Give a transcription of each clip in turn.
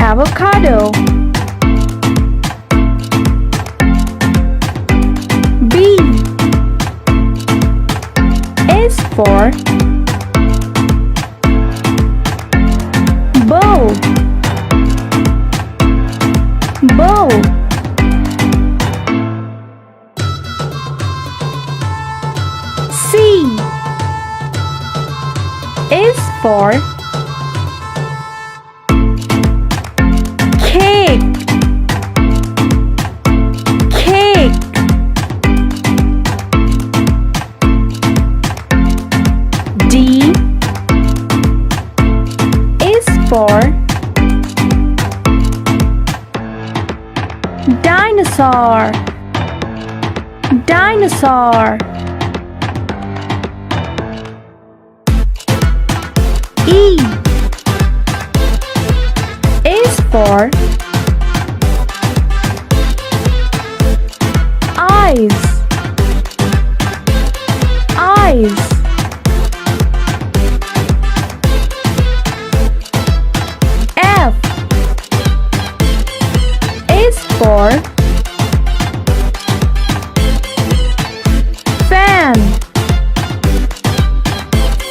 avocado. B is for bow. Bow. C is for cake. Cake. D is for dinosaur. Dinosaur. E is for eyes. Eyes. F is for fan.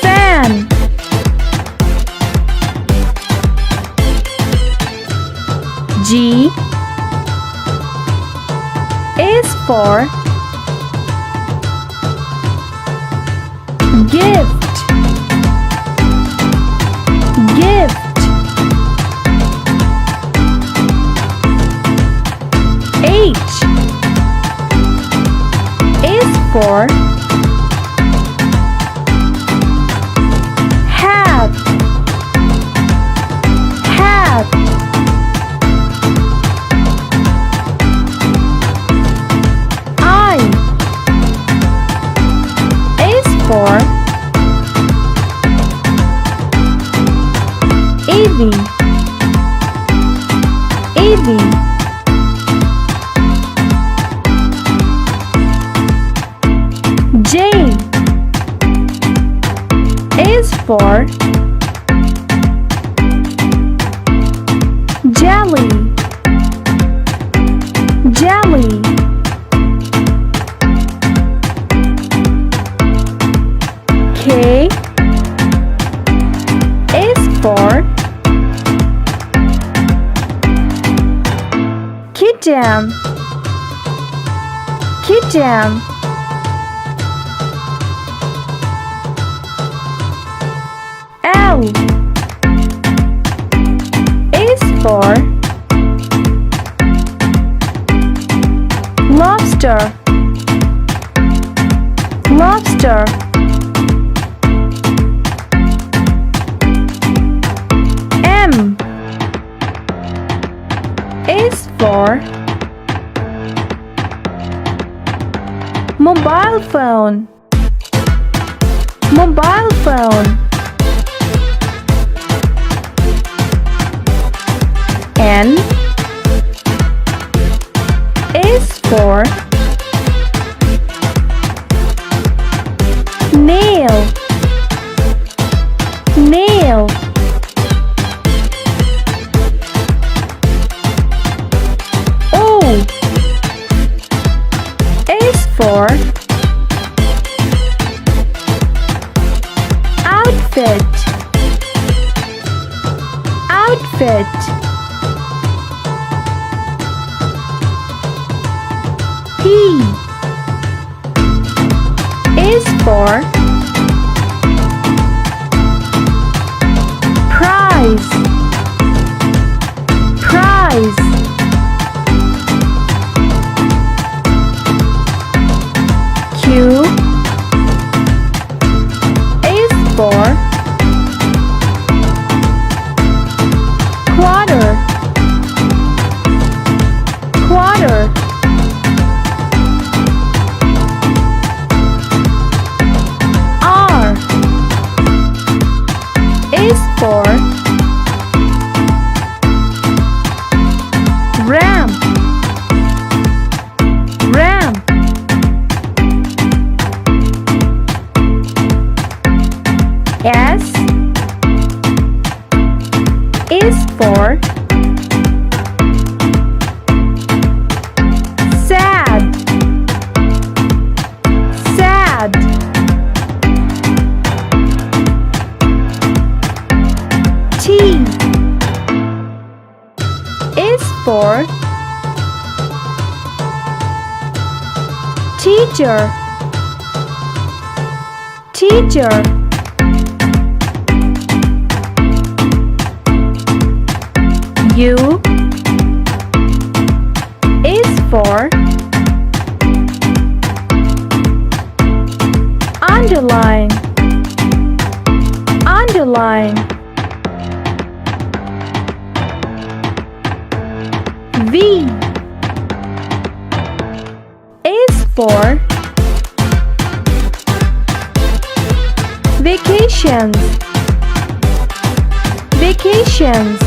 Fan. G is for gift. Gift. H is for hat. Hat. I is for Ivy. Ivy. J is for jelly. Jelly. K is for kitten. Kitten. L is for lobster. Lobster. M is for mobile phone. Mobile phone. N is for nail. Nail. O is for outfit. Outfit. P is for prize. Prize. Q is for quarter. Quarter. for teacher. Teacher. U is for underline. Underline. V is for vacations. Vacations.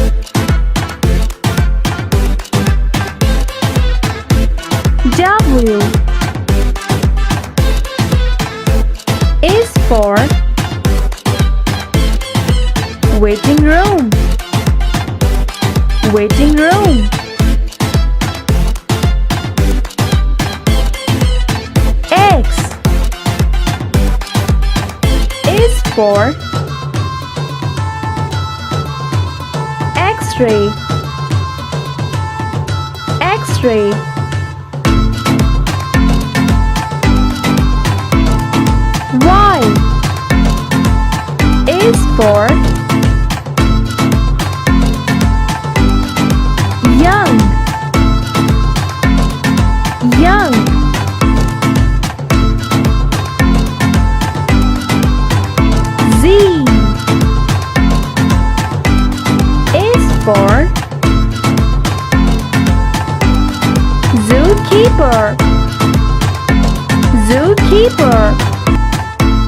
W is for waiting room. Waiting room. X is for X-ray. X-ray. Y is for young. Young. Z is for zookeeper. Zookeeper.